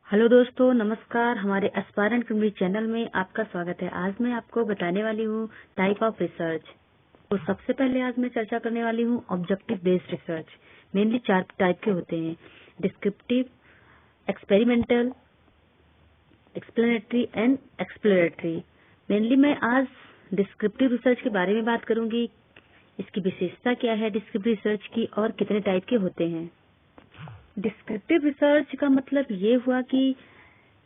Hello दोस्तों, नमस्कार। हमारे एस्पायरेंट क्रिमिनल चैनल में आपका स्वागत है। आज मैं आपको बताने वाली हूँ टाइप ऑफ रिसर्च। तो सबसे पहले आज मैं चर्चा करने वाली हूँ objective based research. Mainly 4 type के होते हैं: descriptive, experimental, explanatory and exploratory. Mainly मैं आज डिस्क्रिप्टिव रिसर्च के बारे में बात करूंगी। इसकी विशेषता क्या है डिस्क्रिप्टिव रिसर्च की, और कितने टाइप के होते हैं। डिस्क्रिप्टिव रिसर्च का मतलब ये हुआ कि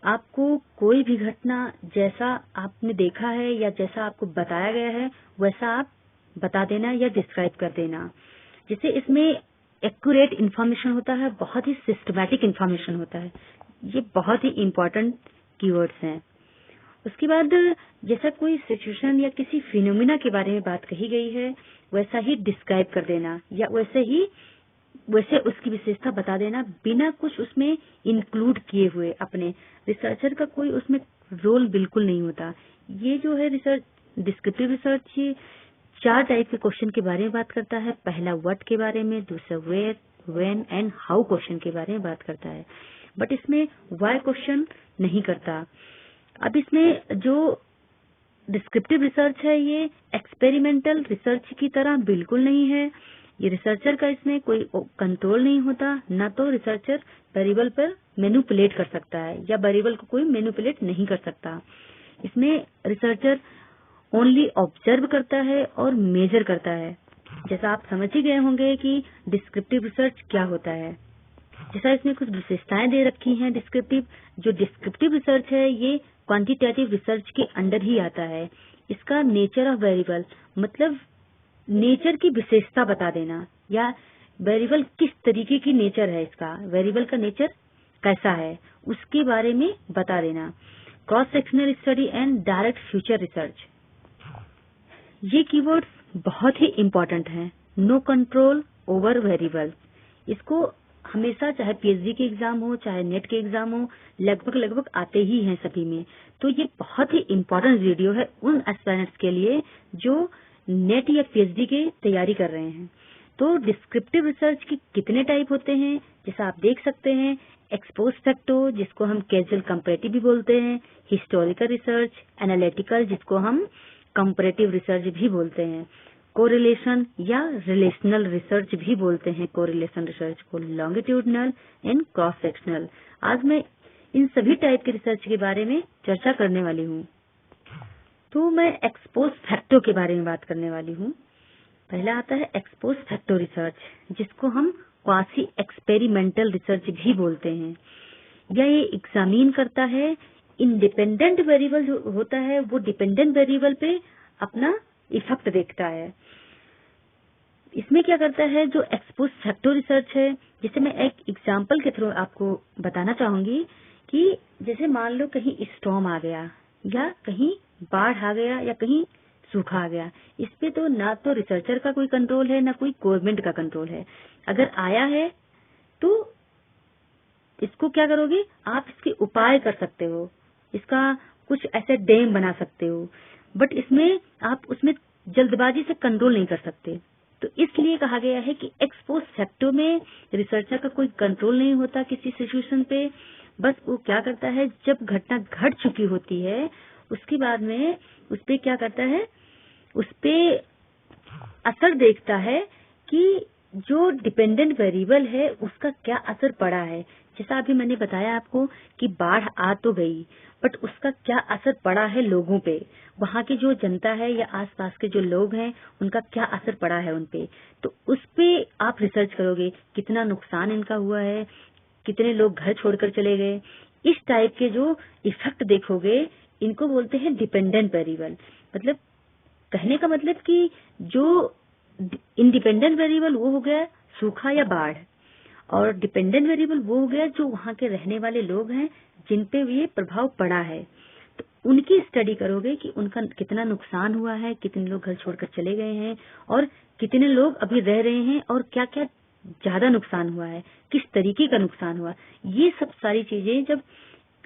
आपको कोई भी घटना जैसा आपने देखा है या जैसा आपको बताया गया है वैसा आप बता देना या डिस्क्राइब कर देना। जैसे इसमें एक्यूरेट इन्फॉर्मेशन होता है, बहुत ही सिस्टमैटिक इन्फॉर्मेशन होता है। ये बहुत ही इम्पोर्टेंट कीवर्ड्स हैं। उसके बाद जैसा कोई सिचुएशन या किसी फिनोमिना के बारे में बात कही गई है वैसा ही डिस्क्राइब कर देना या वैसे उसकी विशेषता बता देना, बिना कुछ उसमें इंक्लूड किए हुए। अपने रिसर्चर का कोई उसमें रोल बिल्कुल नहीं होता। ये जो है रिसर्च, डिस्क्रिप्टिव रिसर्च, ये 4 टाइप के क्वेश्चन के बारे में बात करता है। पहला व्हाट के बारे में, दूसरा where, when and how question के बारे में बात करता है, बट इसमें व्हाई क्वेश्चन नहीं करता। अब इसमें जो डिस्क्रिप्टिव रिसर्च है ये एक्सपेरिमेंटल रिसर्च की तरह बिल्कुल नहीं है। ये रिसर्चर का इसमें कोई कंट्रोल नहीं होता, ना तो रिसर्चर वेरिएबल पर मैनिपुलेट कर सकता है या वेरिएबल को कोई मैनिपुलेट नहीं कर सकता। इसमें रिसर्चर ओनली ऑब्जर्व करता है और मेजर करता है। जैसा आप समझ ही गए होंगे कि डिस्क्रिप्टिव रिसर्च क्या होता है। जैसा इसमें कुछ विशेषताएं दे रखी हैं डिस्क्रिप्टिव, जो डिस्क्रिप्टिव रिसर्च है ये क्वांटिटेटिव रिसर्च के अंडर ही आता है। इसका नेचर ऑफ वेरिएबल मतलब नेचर की विशेषता बता देना, या वेरिएबल किस तरीके की नेचर है, इसका वेरिएबल का नेचर कैसा है उसके बारे में बता देना। Cross sectional study and direct future research, ये कीवर्ड्स बहुत ही इम्पोर्टेंट हैं। नो कंट्रोल ओवर वेरिएबल, इसको हमेशा चाहे पीएचडी के एग्जाम हो चाहे नेट के एग्जाम हो लगभग आते ही हैं सभी में। तो ये बहुत ही इम्पोर्टेंट वीडियो है उन एस्पिरेंट्स के लिए जो नेट या पीएचडी की तैयारी कर रहे हैं। तो डिस्क्रिप्टिव रिसर्च के कितने टाइप होते हैं जैसा आप देख सकते हैं: एक्सपोज फैक्टो, जिसको हम कैजुअल कंपैरेटिव भी बोलते हैं; हिस्टोरिकल रिसर्च; एनालिटिकल, जिसको हम कंपैरेटिव रिसर्च भी बोलते हैं; कोरिलेशन या रिलेशनल रिसर्च भी बोलते हैं कोरिलेशन रिसर्च को; लॉन्गिट्यूडनल एंड क्रॉस सेक्शनल। आज मैं इन सभी टाइप के रिसर्च के बारे में चर्चा करने वाली हूँ। तो मैं एक्सपोज फैक्टो के बारे में बात करने वाली हूँ। पहला आता है एक्सपोज फैक्टो रिसर्च, जिसको हम क्वासी एक्सपेरिमेंटल रिसर्च भी बोलते हैं। ये एग्जामिन करता है इंडिपेंडेंट वेरिएबल जो होता है वो डिपेंडेंट वेरिएबल पे अपना इफेक्ट देखता है। इसमें क्या करता है जो एक्सपोज फैक्टो रिसर्च है, जिसे मैं एक एग्जांपल के थ्रू आपको बताना चाहूंगी कि जैसे मान लो कहीं स्टॉर्म आ गया या कहीं बाढ़ आ गया या कहीं सूखा आ गया। इस पे तो ना तो रिसर्चर का कोई कंट्रोल है ना कोई गवर्नमेंट का कंट्रोल है। अगर आया है तो इसको क्या करोगे आप, इसके उपाय कर सकते हो, इसका कुछ ऐसे डैम बना सकते हो, बट इसमें आप उसमें जल्दबाजी से कंट्रोल नहीं कर सकते। तो इसलिए कहा गया है कि एक्सपोज फैक्टो में रिसर्चर का कोई कंट्रोल नहीं होता किसी सिचुएशन पे। बस वो क्या करता है, जब घटना घट चुकी होती है उसके बाद में उस पे क्या करता है, उस पे असर देखता है कि जो डिपेंडेंट वेरिएबल है उसका क्या असर पड़ा है। जैसा अभी मैंने बताया आपको कि बाढ़ आ तो गई, बट उसका क्या असर पड़ा है लोगों पे, वहाँ की जो जनता है या आसपास के जो लोग हैं उनका क्या असर पड़ा है उन पे। तो उस पे आप रिसर्च करोगे, कितना नुकसान इनका हुआ है, कितने लोग घर छोड़कर चले गए। इस टाइप के जो इफेक्ट देखोगे इनको बोलते हैं डिपेंडेंट वेरिएबल। मतलब कहने का मतलब कि जो इंडिपेंडेंट वेरिएबल वो हो गया सूखा या बाढ़, और डिपेंडेंट वेरिएबल वो हो गया जो वहाँ के रहने वाले लोग हैं जिन पे ये प्रभाव पड़ा है। तो उनकी स्टडी करोगे कि उनका कितना नुकसान हुआ है, कितने लोग घर छोड़कर चले गए हैं और कितने लोग अभी रह रहे हैं, और क्या क्या ज्यादा नुकसान हुआ है, किस तरीके का नुकसान हुआ। ये सब सारी चीजें जब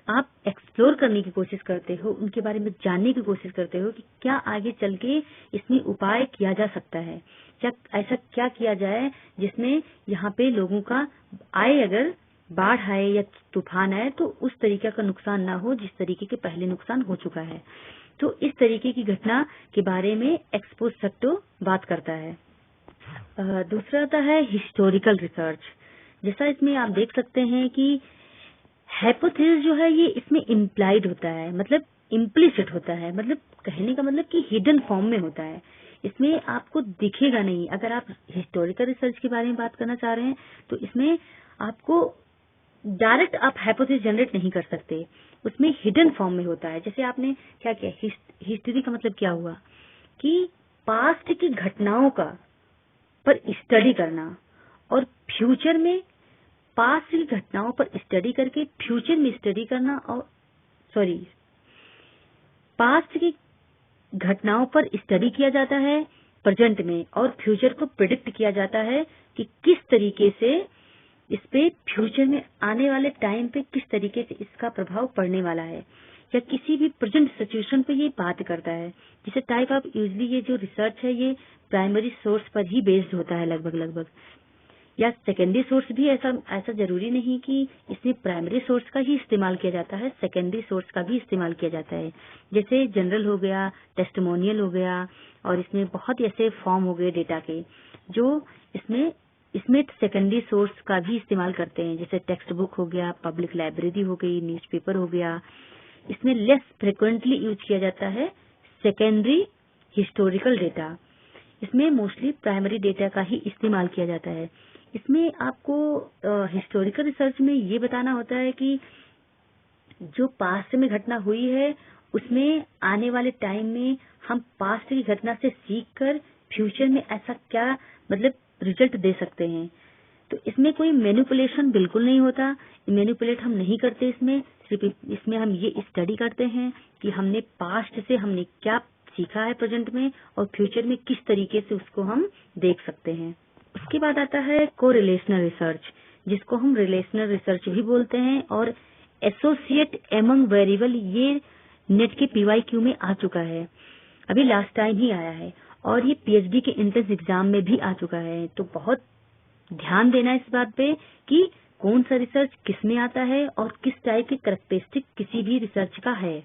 आप एक्सप्लोर करने की कोशिश करते हो, उनके बारे में जानने की कोशिश करते हो कि क्या आगे चल के इसमें उपाय किया जा सकता है, क्या ऐसा क्या किया जाए जिसमें यहाँ पे लोगों का आय अगर बाढ़ आए या तूफान आए तो उस तरीके का नुकसान ना हो जिस तरीके के पहले नुकसान हो चुका है। तो इस तरीके की घटना के बारे में एक्सपोज फैक्टो बात करता है। दूसरा आता है हिस्टोरिकल रिसर्च। जैसा इसमें आप देख सकते हैं कि हाइपोथेसिस जो है ये इसमें इम्प्लाइड होता है, मतलब इम्प्लिसिट होता है, मतलब कहने का मतलब कि हिडन फॉर्म में होता है। इसमें आपको दिखेगा नहीं। अगर आप हिस्टोरिकल रिसर्च के बारे में बात करना चाह रहे हैं तो इसमें आपको डायरेक्ट आप हाइपोथेसिस जनरेट नहीं कर सकते, उसमें हिडन फॉर्म में होता है। जैसे आपने क्या किया, हिस्ट्री का मतलब क्या हुआ कि पास्ट की घटनाओं का पर स्टडी करना और फ्यूचर में पास्ट की घटनाओं पर स्टडी करके फ्यूचर में स्टडी करना, और पास्ट की घटनाओं पर स्टडी किया जाता है प्रेजेंट में, और फ्यूचर को प्रिडिक्ट किया जाता है कि किस तरीके से इस पे फ्यूचर में आने वाले टाइम पे किस तरीके से इसका प्रभाव पड़ने वाला है, या किसी भी प्रेजेंट सिचुएशन पे ये बात करता है। जिसे टाइप ऑफ यूजली ये जो रिसर्च है ये प्राइमरी सोर्स पर ही बेस्ड होता है लगभग, या सेकेंडरी सोर्स भी। ऐसा जरूरी नहीं कि इसमें प्राइमरी सोर्स का ही इस्तेमाल किया जाता है, सेकेंडरी सोर्स का भी इस्तेमाल किया जाता है। जैसे जनरल हो गया, टेस्टिमोनियल हो गया, और इसमें बहुत ऐसे फॉर्म हो गए डेटा के जो इसमें सेकेंडरी सोर्स का भी इस्तेमाल करते हैं। जैसे टेक्स्ट बुक हो गया, पब्लिक लाइब्रेरी हो गई, न्यूज़पेपर हो गया। इसमें लेस फ्रिक्वेंटली यूज किया जाता है सेकेंडरी हिस्टोरिकल डेटा। इसमें मोस्टली प्राइमरी डेटा का ही इस्तेमाल किया जाता है। इसमें आपको हिस्टोरिकल रिसर्च में ये बताना होता है कि जो पास्ट में घटना हुई है उसमें आने वाले टाइम में हम पास्ट की घटना से सीखकर फ्यूचर में ऐसा क्या मतलब रिजल्ट दे सकते हैं। तो इसमें कोई मैनिपुलेशन बिल्कुल नहीं होता, मैनिपुलेट हम नहीं करते। सिर्फ इसमें हम ये स्टडी करते हैं कि हमने पास्ट से हमने क्या सीखा है प्रेजेंट में, और फ्यूचर में किस तरीके से उसको हम देख सकते हैं। उसके बाद आता है कोरिलेशनल रिसर्च, जिसको हम रिलेशनल रिसर्च भी बोलते हैं, और एसोसिएट एमंग वेरिएबल ये नेट के पीवाईक्यू में आ चुका है, अभी लास्ट टाइम ही आया है, और ये पीएचडी के एंट्रेंस एग्जाम में भी आ चुका है। तो बहुत ध्यान देना इस बात पे कि कौन सा रिसर्च किस में आता है और किस टाइप की कैरेक्टरिस्टिक किसी भी रिसर्च का है।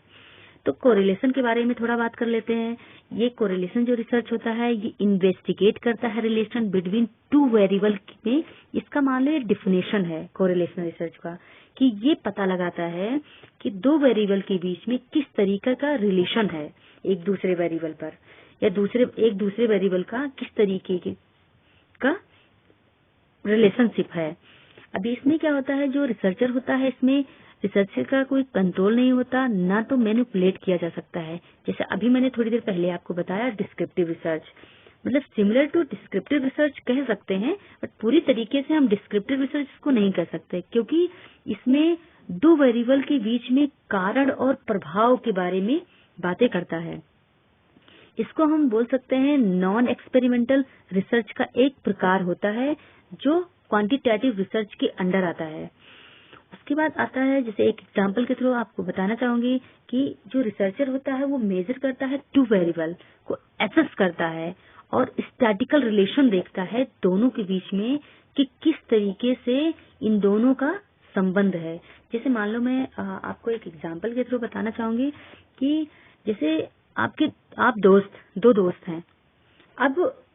तो कोरिलेशन के बारे में थोड़ा बात कर लेते हैं। ये कोरिलेशन जो रिसर्च होता है ये इन्वेस्टिगेट करता है रिलेशन बिटवीन टू वेरिएबल में। इसका मान लो ये डिफिनेशन है कोरिलेशन रिसर्च का, कि ये पता लगाता है कि दो वेरिएबल के बीच में किस तरीके का रिलेशन है एक दूसरे वेरिएबल पर, या एक दूसरे वेरिएबल का किस तरीके का रिलेशनशिप है। अभी इसमें क्या होता है, जो रिसर्चर होता है इसमें रिसर्चर का कोई कंट्रोल नहीं होता, ना तो मैनिपुलेट किया जा सकता है। जैसे अभी मैंने थोड़ी देर पहले आपको बताया डिस्क्रिप्टिव रिसर्च, मतलब सिमिलर टू डिस्क्रिप्टिव रिसर्च कह सकते हैं, बट पूरी तरीके से हम डिस्क्रिप्टिव रिसर्च को नहीं कर सकते, क्योंकि इसमें दो वेरिएबल के बीच में कारण और प्रभाव के बारे में बातें करता है। इसको हम बोल सकते हैं नॉन एक्सपेरिमेंटल रिसर्च का एक प्रकार होता है जो क्वांटिटेटिव रिसर्च के अंडर आता है। उसके बाद आता है, जैसे एक एग्जांपल के थ्रू आपको बताना चाहूंगी कि जो रिसर्चर होता है वो मेजर करता है टू वेरिएबल को, एसेस करता है और स्टैटिकल रिलेशन देखता है दोनों के बीच में कि किस तरीके से इन दोनों का संबंध है। जैसे मान लो मैं आपको एक एग्जांपल के थ्रू बताना चाहूंगी कि जैसे आप दो दोस्त हैं। अब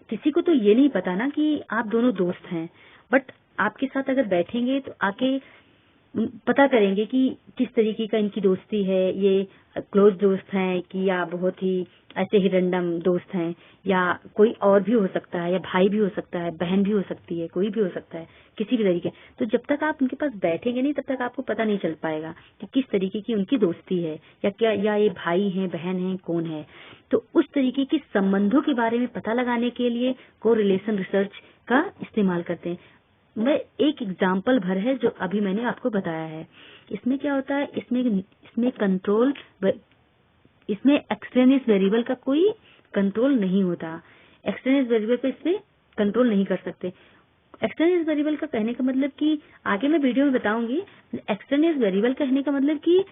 किसी को तो ये नहीं पता ना कि आप दोनों दोस्त हैं, बट आपके साथ अगर बैठेंगे तो आके पता करेंगे कि किस तरीके का इनकी दोस्ती है, ये क्लोज दोस्त हैं कि या बहुत ही ऐसे ही रैंडम दोस्त हैं, या कोई और भी हो सकता है, या भाई भी हो सकता है, बहन भी हो सकती है, कोई भी हो सकता है किसी भी तरीके। तो जब तक आप उनके पास बैठेंगे नहीं तब तक आपको पता नहीं चल पाएगा कि किस तरीके की उनकी दोस्ती है, या ये भाई हैं, बहन हैं, कौन है। तो उस तरीके के संबंधों के बारे में पता लगाने के लिए कोरिलेशन रिसर्च का इस्तेमाल करते हैं। मैं एक एग्जाम्पल भर है जो अभी मैंने आपको बताया है। इसमें क्या होता है, इसमें एक्सट्रेनियस वेरिएबल का कोई कंट्रोल नहीं होता। एक्सट्रेनियस वेरिएबल पे इसमें कंट्रोल नहीं कर सकते। एक्सट्रेनियस वेरिएबल का कहने का मतलब कि आगे मैं वीडियो में बताऊंगी। एक्सट्रेनियस वेरिएबल कहने का मतलब कि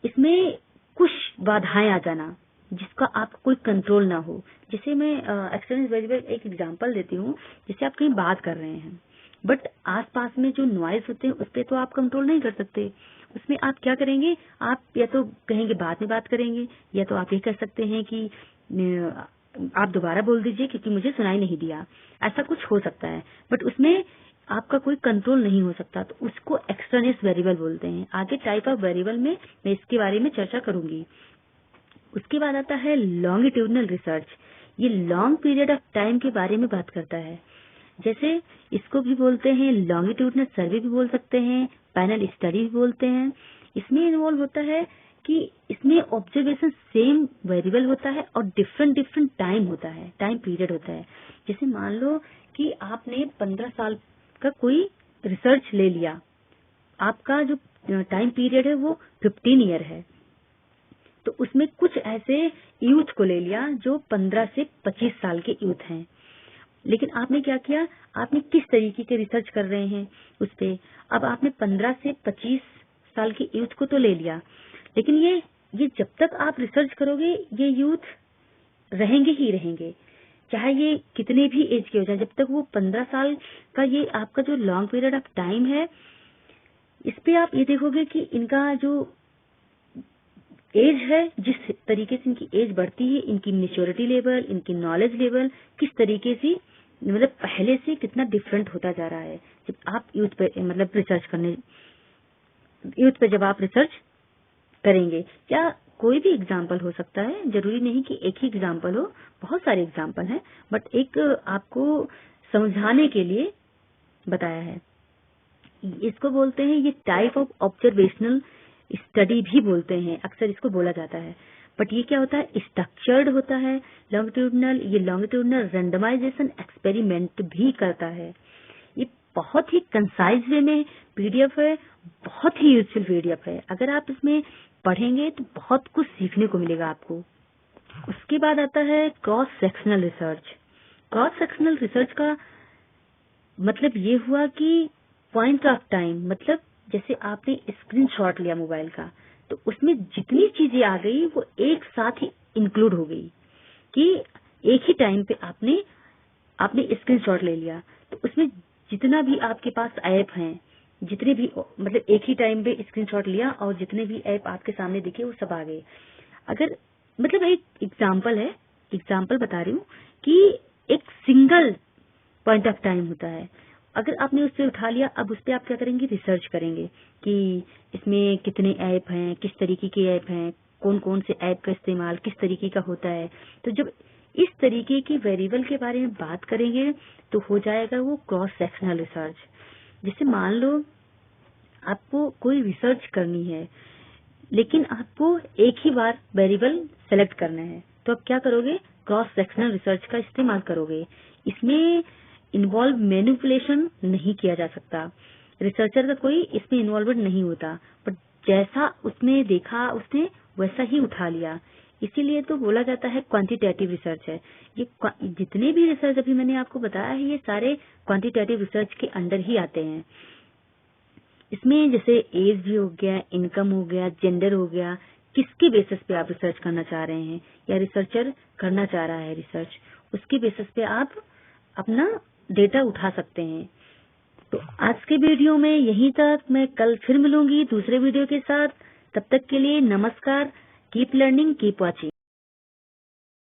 इसमें कुछ बाधाएं आ जाना जिसका आपको कोई कंट्रोल ना हो। जैसे मैं एक्सट्रेनियस वेरिएबल एक एग्जांपल देती हूँ। जैसे आप कहीं बात कर रहे हैं, बट आसपास में जो नॉइज होते हैं उस पर तो आप कंट्रोल नहीं कर सकते। उसमें आप क्या करेंगे, आप या तो कहेंगे बाद में बात करेंगे, या तो आप ये कह सकते हैं कि आप दोबारा बोल दीजिए क्योंकि मुझे सुनाई नहीं दिया, ऐसा कुछ हो सकता है। बट उसमें आपका कोई कंट्रोल नहीं हो सकता, तो उसको एक्सट्रेनियस वेरिएबल बोलते हैं। आगे टाइप ऑफ वेरिएबल में मैं इसके बारे में चर्चा करूंगी। उसके बाद आता है लॉन्गिट्यूडनल रिसर्च। ये लॉन्ग पीरियड ऑफ टाइम के बारे में बात करता है। जैसे इसको भी बोलते हैं लॉन्गिट्यूडनल सर्वे भी बोल सकते हैं, पैनल स्टडी भी बोलते हैं। इसमें इन्वॉल्व होता है कि इसमें ऑब्जर्वेशन सेम वेरिएबल होता है और डिफरेंट डिफरेंट टाइम होता है, टाइम पीरियड होता है। जैसे मान लो कि आपने 15 साल का कोई रिसर्च ले लिया, आपका जो टाइम पीरियड है वो 15 ईयर है, तो उसमें कुछ ऐसे यूथ को ले लिया जो 15 से 25 साल के यूथ हैं। लेकिन आपने क्या किया, आपने किस तरीके के रिसर्च कर रहे हैं उस पे। अब आपने 15 से 25 साल के यूथ को तो ले लिया, लेकिन ये जब तक आप रिसर्च करोगे ये यूथ रहेंगे ही रहेंगे, चाहे ये कितने भी एज के हो जाए। जब तक वो 15 साल का ये आपका जो लॉन्ग पीरियड ऑफ टाइम है, इस पे आप ये देखोगे कि इनका जो एज है, जिस तरीके से इनकी एज बढ़ती है, इनकी मैच्योरिटी लेवल, इनकी नॉलेज लेवल किस तरीके से मतलब पहले से कितना डिफरेंट होता जा रहा है। जब आप यूथ पे मतलब यूथ पे जब आप रिसर्च करेंगे, या कोई भी एग्जाम्पल हो सकता है, जरूरी नहीं कि एक ही एग्जाम्पल हो, बहुत सारे एग्जाम्पल हैं, बट एक आपको समझाने के लिए बताया है। इसको बोलते हैं, ये टाइप ऑफ ऑब्जर्वेशनल स्टडी भी बोलते हैं, अक्सर इसको बोला जाता है। बट ये क्या होता है, स्ट्रक्चर्ड होता है लॉन्गिट्यूडनल। ये लॉन्गिट्यूडनल रेंडमाइजेशन एक्सपेरिमेंट भी करता है। ये बहुत ही कंसाइज वे में पीडीएफ है, बहुत ही यूजफुल पीडीएफ है। अगर आप इसमें पढ़ेंगे तो बहुत कुछ सीखने को मिलेगा आपको। उसके बाद आता है cross sectional research. Cross sectional research का मतलब ये हुआ कि पॉइंट ऑफ टाइम, मतलब जैसे आपने स्क्रीनशॉट लिया मोबाइल का, तो उसमें जितनी चीजें आ गई वो एक साथ ही इंक्लूड हो गई कि एक ही टाइम पे आपने स्क्रीनशॉट ले लिया, तो उसमें जितना भी आपके पास ऐप हैं, जितने भी मतलब एक ही टाइम पे स्क्रीनशॉट लिया और जितने भी ऐप आपके सामने दिखे वो सब आ गए। अगर मतलब एक एग्जांपल है, एग्जांपल बता रही हूँ कि एक सिंगल पॉइंट ऑफ टाइम होता है। अगर आपने उससे उठा लिया, अब उस पर आप क्या करेंगे, रिसर्च करेंगे कि इसमें कितने ऐप हैं, किस तरीके के ऐप हैं, कौन कौन से ऐप का इस्तेमाल किस तरीके का होता है। तो जब इस तरीके की वेरिएबल के बारे में बात करेंगे तो हो जाएगा वो क्रॉस सेक्शनल रिसर्च। जैसे मान लो आपको कोई रिसर्च करनी है, लेकिन आपको एक ही बार वेरिएबल सेलेक्ट करना है, तो आप क्या करोगे, क्रॉस सेक्शनल रिसर्च का इस्तेमाल करोगे। इसमें इन्वॉल्व मैनिपुलेशन नहीं किया जा सकता, रिसर्चर का कोई इसमें इन्वॉल्वमेंट नहीं होता, बट जैसा उसने देखा उसने वैसा ही उठा लिया। इसीलिए तो बोला जाता है क्वांटिटेटिव रिसर्च है। ये जितने भी रिसर्च अभी मैंने आपको बताया है, ये सारे क्वांटिटेटिव रिसर्च के अंडर ही आते हैं। इसमें जैसे एज भी हो गया, इनकम हो गया, जेंडर हो गया, किसके बेसिस पे आप रिसर्च करना चाह रहे हैं या रिसर्चर करना चाह रहा है रिसर्च, उसके बेसिस पे आप अपना डेटा उठा सकते हैं। तो आज के वीडियो में यहीं तक, मैं कल फिर मिलूंगी दूसरे वीडियो के साथ। तब तक के लिए नमस्कार। Keep learning, keep watching.